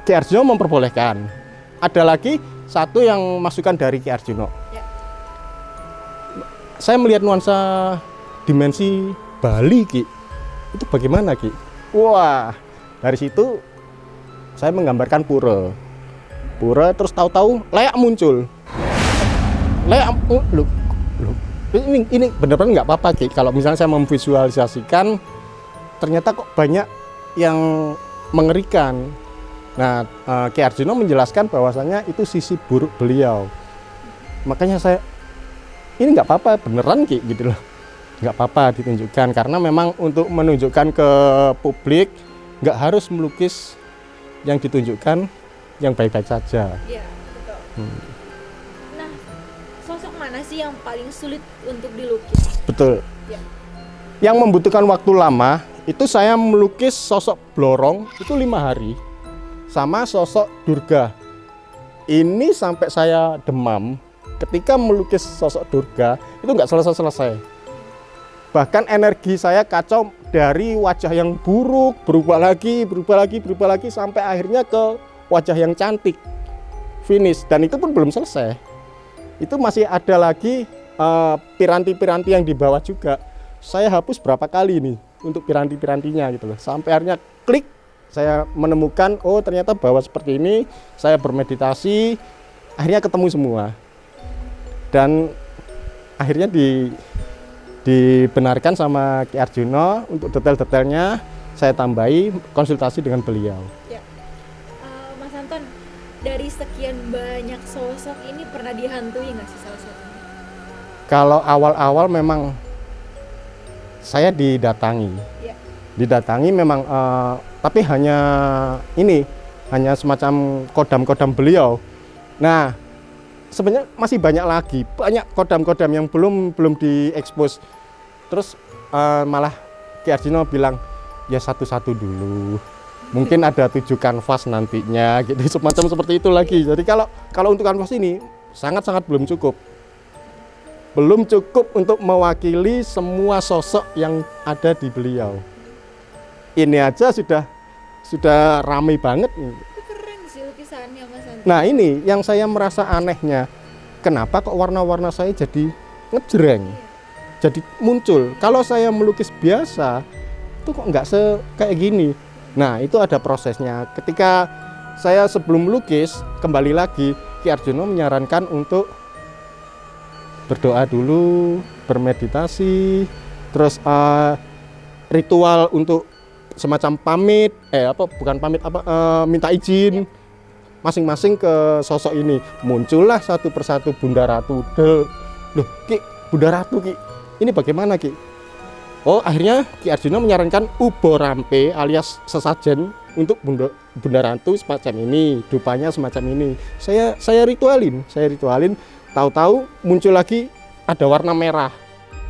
Ki Arjuno memperbolehkan. Ada lagi satu yang masukan dari Ki Arjuno. Saya melihat nuansa dimensi Bali Ki. Itu bagaimana Ki? Wah, dari situ saya menggambarkan pura terus tahu-tahu leak muncul. Loh, ini benar-benar nggak apa-apa Ki. Kalau misalnya saya memvisualisasikan, ternyata kok banyak yang mengerikan. Nah, Ki Arjuno menjelaskan bahwasanya itu sisi buruk beliau. Makanya saya, ini nggak apa-apa, beneran Ki, gitu loh. Nggak apa-apa ditunjukkan, karena memang untuk menunjukkan ke publik, nggak harus melukis yang ditunjukkan yang baik-baik saja. Iya, betul. Nah, sosok mana sih yang paling sulit untuk dilukis? Betul. Ya. Yang membutuhkan waktu lama, itu saya melukis sosok Blorong, itu 5 hari. Sama sosok Durga. Ini sampai saya demam ketika melukis sosok Durga itu nggak selesai-selesai. Bahkan energi saya kacau dari wajah yang buruk berubah lagi sampai akhirnya ke wajah yang cantik, finish, dan itu pun belum selesai. Itu masih ada lagi piranti-piranti yang di bawah juga. Saya hapus berapa kali nih untuk piranti-pirantinya gitu loh. Sampai akhirnya klik, saya menemukan oh ternyata bawah seperti ini. Saya bermeditasi, akhirnya ketemu semua. Dan akhirnya dibenarkan sama Ki Arjuno untuk detail-detailnya saya tambahi, konsultasi dengan beliau. Ya. Mas Anton, dari sekian banyak sosok ini pernah dihantui nggak sih salah satunya? Kalau awal-awal memang saya didatangi. Ya. Didatangi memang, tapi hanya semacam kodam-kodam beliau. Nah, sebenarnya masih banyak kodam-kodam yang belum diekspos. Terus malah Ki Arjuno bilang ya satu-satu dulu. Mungkin ada 7 kanvas nantinya gitu, semacam seperti itu lagi. Jadi kalau untuk kanvas ini sangat-sangat belum cukup. Belum cukup untuk mewakili semua sosok yang ada di beliau. Ini aja sudah ramai banget. Keren sih lukisannya Mas Anton. Nah ini yang saya merasa anehnya, kenapa kok warna-warna saya jadi ngejreng, jadi muncul. Kalau saya melukis biasa, itu kok nggak kayak gini. Nah itu ada prosesnya. Ketika saya sebelum melukis, kembali lagi, Ki Arjuno menyarankan untuk berdoa dulu, bermeditasi, terus ritual untuk semacam pamit, minta izin masing-masing ke sosok ini. Muncullah satu persatu Bunda Ratu. Loh Ki, Bunda Ratu Ki, ini bagaimana Ki? Oh akhirnya Ki Arjuno menyarankan Ubo Rampe alias sesajen untuk Bunda Ratu semacam ini, dupanya semacam ini. Saya ritualin, tahu-tahu muncul lagi ada warna merah.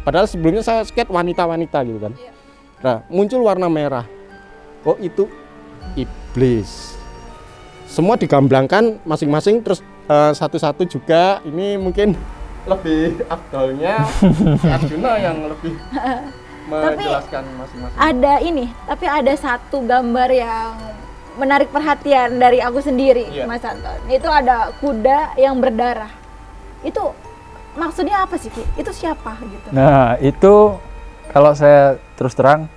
Padahal sebelumnya saya sketch wanita-wanita gitu kan. Nah, muncul warna merah. Oh, itu iblis. Semua digamblangkan masing-masing, terus satu-satu juga. Ini mungkin lebih afdolnya Arjuna yang lebih menjelaskan masing-masing. Tapi ada satu gambar yang menarik perhatian dari aku sendiri, Mas Anton. Itu ada kuda yang berdarah. Itu maksudnya apa sih, Ki? Itu siapa gitu? Nah, itu kalau saya terus terang,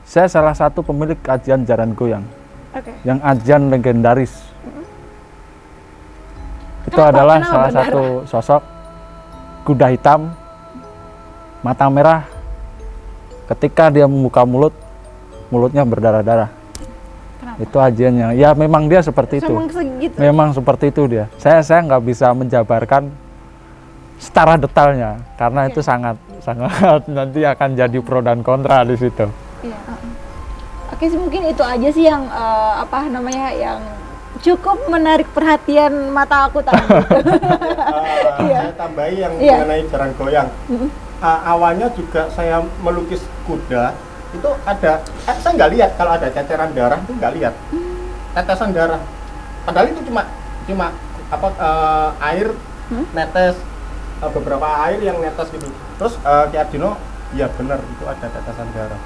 saya salah satu pemilik ajian Jaran Goyang. Yang ajian legendaris. Itu adalah salah satu sosok kuda hitam, mata merah. Ketika dia membuka mulut, mulutnya berdarah-darah. Itu ajiannya. Ya memang dia seperti itu. Memang seperti itu dia. Saya nggak bisa menjabarkan secara detailnya karena itu sangat nanti akan jadi pro dan kontra di situ. Iya. Oke, mungkin itu aja sih yang yang cukup menarik perhatian mata aku tadi. Saya tambahi yang mengenai Jaran Goyang. Awalnya juga saya melukis kuda itu ada, saya nggak lihat kalau ada ceceran darah, itu nggak lihat tetesan darah. Padahal itu cuma air netes, beberapa air yang netes gitu. Terus Ki Arjuna, ya benar itu ada tetesan darah.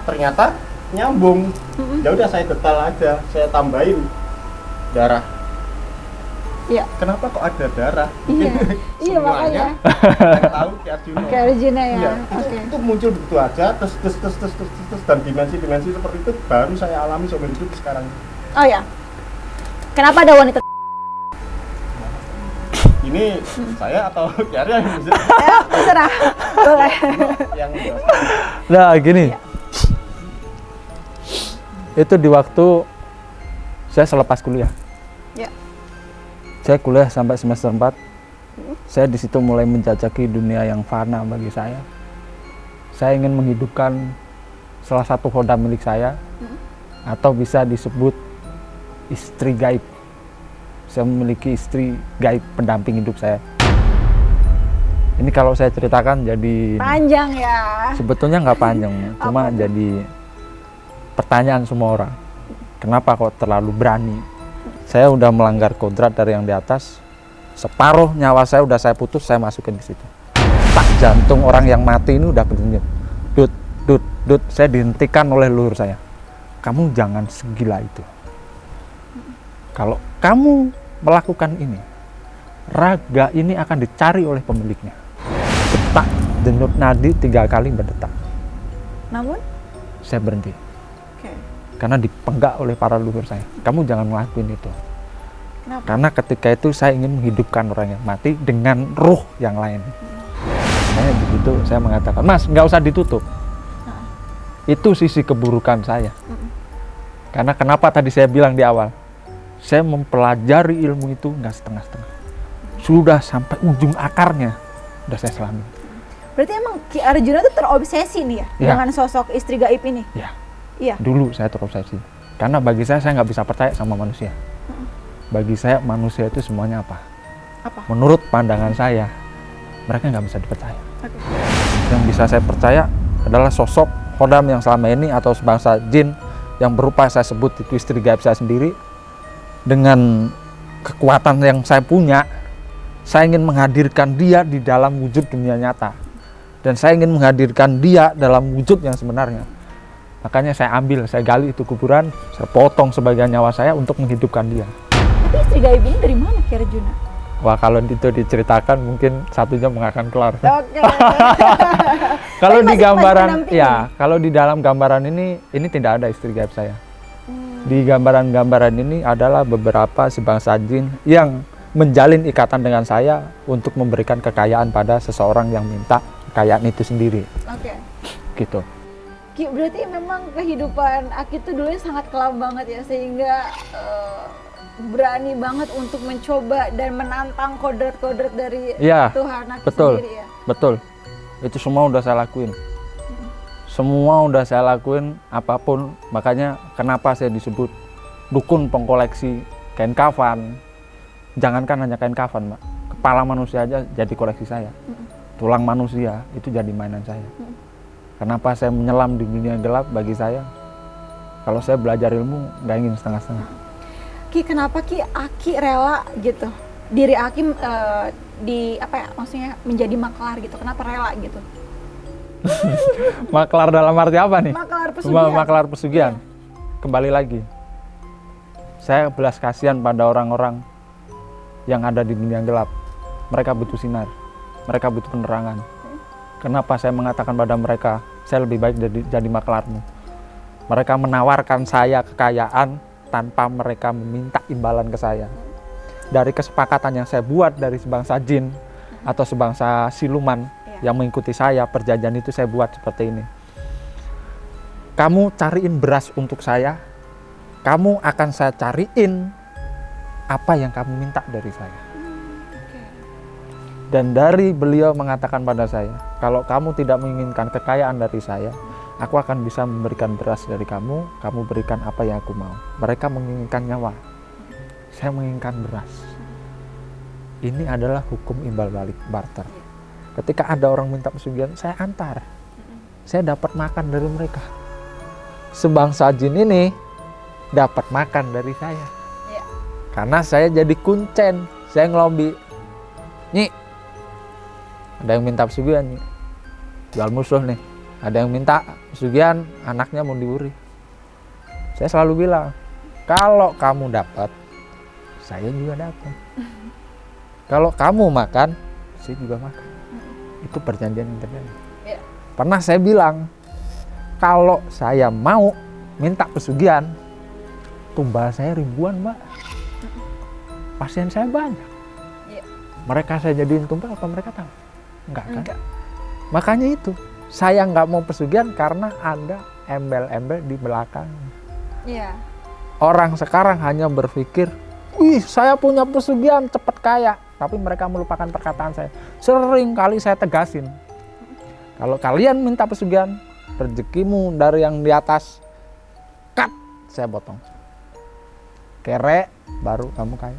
Ternyata nyambung. Ya udah saya detail aja, saya tambahin darah. Iya. Kenapa kok ada darah? Iya makanya. Tahu Ki Arjuna. Ki Arjuna ya. Iya, itu muncul begitu aja, terus dan dimensi seperti itu baru saya alami seumur hidup sekarang. Oh ya. Kenapa ada wanita? Ini saya atau Ki Arya yang bisa? Terserah. Boleh. Yang Nah, gini. Itu di waktu saya selepas kuliah. Saya kuliah sampai semester 4. Saya di situ mulai menjajaki dunia yang fana bagi saya. Saya ingin menghidupkan salah satu hodam milik saya, atau bisa disebut istri gaib. Saya memiliki istri gaib pendamping hidup saya. Ini kalau saya ceritakan jadi panjang ya. Sebetulnya nggak panjang, cuma jadi pertanyaan semua orang. Kenapa kok terlalu berani? Saya udah melanggar kodrat dari yang di atas. Separuh nyawa saya udah saya putus, saya masukin ke situ. Tak jantung orang yang mati ini udah berdenyut. Dut, saya dihentikan oleh leluhur saya. Kamu jangan segila itu. Kalau kamu melakukan ini, raga ini akan dicari oleh pemiliknya. Detak denyut nadi 3 kali berdetak. Namun? Saya berhenti. Karena dipenggak oleh para leluhur saya. Kamu jangan ngelakuin itu. Kenapa? Karena ketika itu saya ingin menghidupkan orang yang mati dengan ruh yang lain. Saya begitu, saya mengatakan, Mas, nggak usah ditutup. Itu sisi keburukan saya. Karena kenapa tadi saya bilang di awal, saya mempelajari ilmu itu nggak setengah-setengah. Sudah sampai ujung akarnya, udah saya selami. Berarti emang Ki Arjuna itu terobsesi nih ya, dengan sosok istri gaib ini? Iya. Dulu saya terobsesi. Karena bagi saya nggak bisa percaya sama manusia. Bagi saya manusia itu semuanya apa? Menurut pandangan saya, mereka nggak bisa dipercaya. Yang bisa saya percaya adalah sosok hodam yang selama ini atau sebangsa jin yang berupa saya sebut itu istri gaib saya sendiri. Dengan kekuatan yang saya punya, saya ingin menghadirkan dia di dalam wujud dunia nyata. Dan saya ingin menghadirkan dia dalam wujud yang sebenarnya. Makanya saya ambil, saya gali itu kuburan, saya potong sebagian nyawa saya untuk menghidupkan dia. Tapi istri gaib ini dari mana Ki Arjuna? Wah, kalau itu diceritakan mungkin 1 jam nggak akan kelar. Oke. Kalau di gambaran, ya, kalau di dalam gambaran ini tidak ada istri gaib saya. Di gambaran-gambaran ini adalah beberapa sebangsa jin yang menjalin ikatan dengan saya untuk memberikan kekayaan pada seseorang yang minta kekayaan itu sendiri. Oke. Gitu. Ki, berarti memang kehidupan Aki itu dulu sangat kelam banget ya, sehingga berani banget untuk mencoba dan menantang kodrat-kodrat dari Tuhan Aki sendiri ya? Betul, itu semua udah saya lakuin. Semua udah saya lakuin, apapun. Makanya kenapa saya disebut dukun pengkoleksi kain kafan. Jangankan hanya kain kafan, Mbak. Kepala manusia aja jadi koleksi saya. Tulang manusia itu jadi mainan saya. Kenapa saya menyelam di dunia gelap? Bagi saya, kalau saya belajar ilmu, nggak ingin setengah-setengah. Ki, kenapa Ki Aki rela gitu? Diri Aki maksudnya menjadi maklar gitu. Kenapa rela gitu? Maklar dalam arti apa nih? Maklar pesugihan. Maklar pesugihan. Kembali lagi, saya belas kasihan pada orang-orang yang ada di dunia gelap. Mereka butuh sinar, mereka butuh penerangan. Kenapa saya mengatakan pada mereka, saya lebih baik jadi maklarmu? Mereka menawarkan saya kekayaan tanpa mereka meminta imbalan ke saya. Dari kesepakatan yang saya buat dari sebangsa jin atau sebangsa siluman yang mengikuti saya, perjanjian itu saya buat seperti ini. Kamu cariin beras untuk saya, kamu akan saya cariin apa yang kamu minta dari saya. Dan dari beliau mengatakan pada saya, kalau kamu tidak menginginkan kekayaan dari saya, aku akan bisa memberikan beras dari kamu, kamu berikan apa yang aku mau. Mereka menginginkan nyawa, saya menginginkan beras. Ini adalah hukum imbal balik, barter. Ketika ada orang minta pesugihan, saya antar. Saya dapat makan dari mereka. Sebangsa jin ini dapat makan dari saya. Karena saya jadi kuncen, saya ngelobi. Nyi, ada yang minta pesugihan, Nyi. Jual musuh nih. Ada yang minta pesugihan, anaknya mau diuri. Saya selalu bilang, kalau kamu dapat, saya juga dapat. Kalau kamu makan, saya juga makan. Itu perjanjian yang terjadi. Pernah saya bilang, kalau saya mau minta pesugihan, tumbal saya ribuan, Mbak. Pasien saya banyak. Mereka saya jadiin tumbal, apa mereka tahu? Enggak kan? Enggak. Makanya itu, saya nggak mau pesugihan karena ada embel-embel di belakang. Orang sekarang hanya berpikir, wih, saya punya pesugihan, cepat kaya. Tapi mereka melupakan perkataan saya. Sering kali saya tegasin. Kalau kalian minta pesugihan, rezekimu dari yang di atas, cut, saya potong. Kere, baru kamu kaya.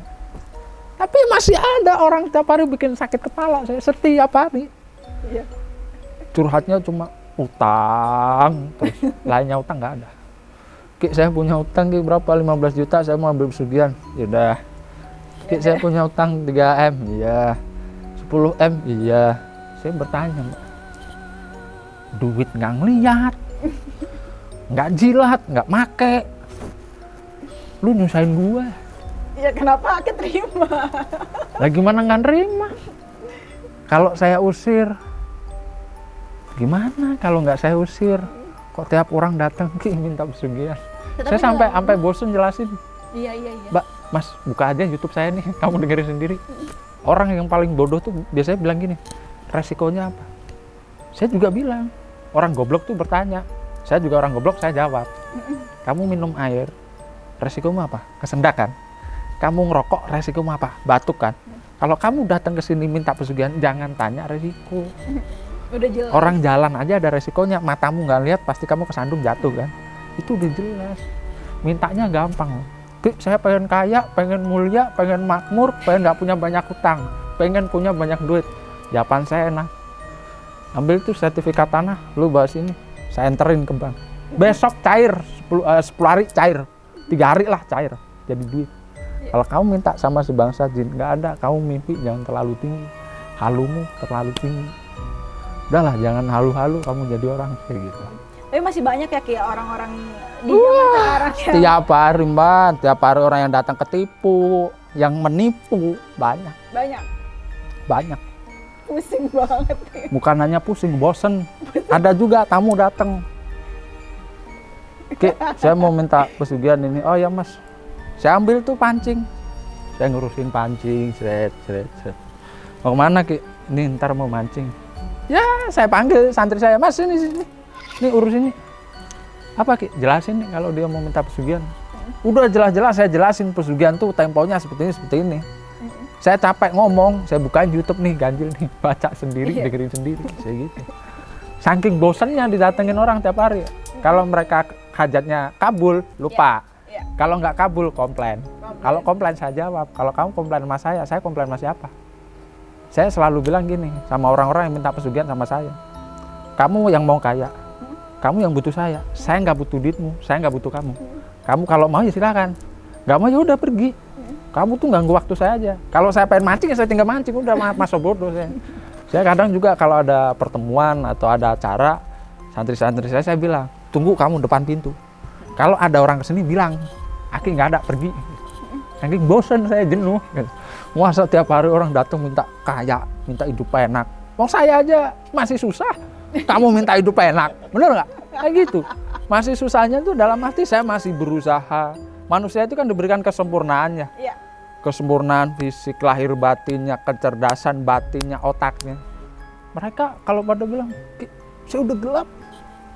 Tapi masih ada orang tiap hari bikin sakit kepala saya setiap hari. Curhatnya cuma utang, terus lainnya utang nggak ada. Ki, saya punya utang Ki berapa? 15 juta, saya mau ambil pesugihan. Yaudah. Ki, saya punya utang 3M, iya. 10M, iya. Saya bertanya, Mbak, duit nggak ngeliat, nggak jilat, nggak make, lu nyusahin gue. Ya kenapa Aki terima? Lah gimana nggak nerima? Kalau saya usir, gimana kalau nggak saya usir? Kok tiap orang datang Ki minta pesugihan? Saya sampai bosen jelasin. Iya. Mbak, Mas, buka aja YouTube saya nih, kamu dengerin sendiri. Orang yang paling bodoh tuh biasanya bilang gini, resikonya apa? Saya juga bilang, orang goblok tuh bertanya. Saya juga orang goblok, saya jawab. Kamu minum air, resikomu apa? Kesendak kan? Kamu ngerokok, resikomu apa? Batuk kan? Kalau kamu datang ke sini minta pesugihan, jangan tanya resiko. Udah jelas. Orang jalan aja ada resikonya, matamu nggak lihat, pasti kamu kesandung jatuh kan? Itu udah jelas. Mintanya gampang. Saya pengen kaya, pengen mulia, pengen makmur, pengen nggak punya banyak hutang, pengen punya banyak duit. Jawaban saya enak. Ambil tuh sertifikat tanah, lu bawa sini, saya enterin ke bank. Besok cair, 10 hari cair, 3 hari lah cair, jadi duit. Kalau kamu minta sama sebangsa jin, nggak ada, kamu mimpi jangan terlalu tinggi, halumu terlalu tinggi. Udahlah, jangan halu-halu, kamu jadi orang kayak gitu. Tapi masih banyak ya kayak orang-orang di zaman sekarang ya. Tiap hari Mbak, tiap hari orang yang datang ketipu, yang menipu, banyak. Banyak. Pusing banget. Bukan hanya pusing, bosen. Ada juga tamu datang. Ki, saya mau minta pesugihan ini. Oh ya Mas, saya ambil tuh pancing. Saya ngurusin pancing, seret. Mau kemana Ki? Ini ntar mau mancing. Ya, saya panggil santri saya, Mas sini. Nih urus ini. Apa Ki? Jelasin nih kalau dia mau minta pesugihan. Udah jelas-jelas saya jelasin pesugihan tuh temponya seperti ini. Saya capek ngomong, saya bukain YouTube nih, ganjil nih, baca sendiri, dengerin sendiri, saya gitu. Saking bosannya didatengin orang tiap hari. Kalau mereka hajatnya kabul, lupa. Kalau nggak kabul, komplain. Kalau komplain saya jawab. Kalau kamu komplain sama saya komplain sama siapa? Saya selalu bilang gini sama orang-orang yang minta pesugihan sama saya. Kamu yang mau kaya, kamu yang butuh saya nggak butuh duitmu, saya nggak butuh kamu. Kamu kalau mau ya silakan, nggak mau ya udah pergi. Kamu tuh ganggu waktu saya aja. Kalau saya pengen mancing ya saya tinggal mancing, udah masa bodoh saya. Saya kadang juga kalau ada pertemuan atau ada acara, santri-santri saya bilang, tunggu kamu depan pintu. Kalau ada orang kesini bilang, Aki nggak ada, pergi. Saking bosan saya, jenuh. Masa tiap hari orang datang minta kaya, minta hidup enak. Wong saya aja masih susah, kamu minta hidup enak, bener nggak? Kayak gitu. Masih susahnya tuh dalam arti saya masih berusaha. Manusia itu kan diberikan kesempurnaannya. Iya. Kesempurnaan fisik, lahir batinnya, kecerdasan batinnya, otaknya. Mereka kalau pada bilang, saya udah gelap.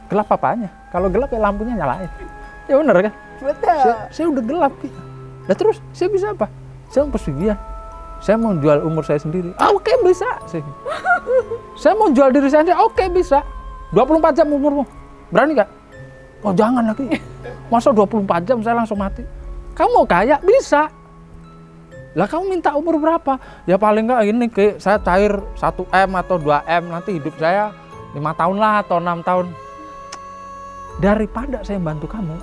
Gelap apanya? Kalau gelap ya lampunya nyalain. Ya bener kan? Betul. Saya udah gelap. Nah terus saya bisa apa? Saya mau pesugihan. Saya mau jual umur saya sendiri. Oke, bisa. Saya mau jual diri saya sendiri. Oke, bisa. 24 jam umurmu. Berani gak? Oh jangan lagi. Masa 24 jam saya langsung mati? Kamu mau kaya? Bisa. Lah kamu minta umur berapa? Ya paling enggak ini saya cair 1M atau 2M, nanti hidup saya 5 tahun lah atau 6 tahun. Daripada saya bantu kamu,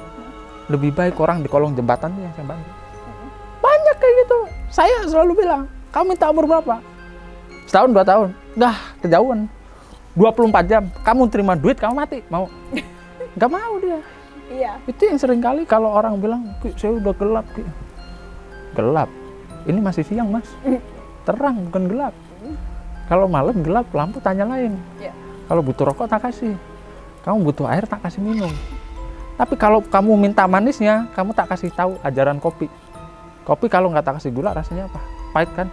lebih baik orang di kolong jembatan yang saya bantu. Banyak kayak gitu. Saya selalu bilang, kamu minta umur berapa? Setahun, 2 tahun. Dah, kejauhan. 24 jam. Kamu terima duit, kamu mati. Mau? Gak mau dia. Iya. Itu yang sering kali kalau orang bilang, saya udah gelap. Gelap. Ini masih siang, Mas. Terang, bukan gelap. Kalau malam gelap, lampu tanya lain. Iya. Kalau butuh rokok, tak kasih. Kamu butuh air, tak kasih minum. Tapi kalau kamu minta manisnya, kamu tak kasih tahu ajaran kopi. Kopi kalau nggak tak kasih gula, rasanya apa? Pahit kan?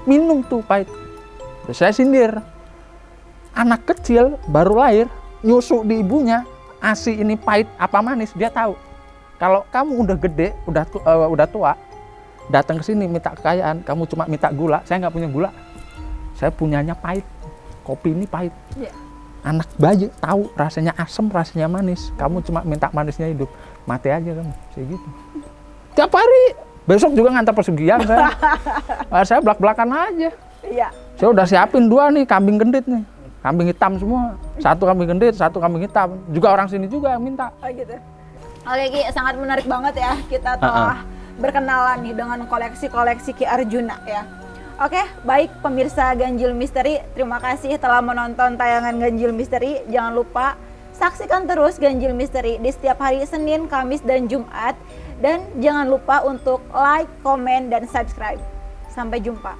Minum tuh pahit. Saya sindir. Anak kecil baru lahir, nyusu di ibunya, ASI ini pahit apa manis, dia tahu. Kalau kamu udah gede, udah tua, datang ke sini minta kekayaan, kamu cuma minta gula, saya nggak punya gula. Saya punyanya pahit. Kopi ini pahit. Yeah. Anak bayi tahu rasanya asam, rasanya manis. Kamu cuma minta manisnya hidup. Mati aja kamu, kayak gitu. Tiap hari, besok juga ngantar pesugihan saya. Saya belak-belakan aja. Iya. Saya udah siapin 2 nih, kambing gendit nih. Kambing hitam semua. 1 kambing gendit, 1 kambing hitam. Juga orang sini juga yang minta. Oh gitu. Oke Ki, sangat menarik banget ya. Kita telah berkenalan nih dengan koleksi-koleksi Ki Arjuna ya. Oke, baik pemirsa Ganjil Misteri, terima kasih telah menonton tayangan Ganjil Misteri. Jangan lupa saksikan terus Ganjil Misteri di setiap hari Senin, Kamis, dan Jumat. Dan jangan lupa untuk like, komen, dan subscribe. Sampai jumpa.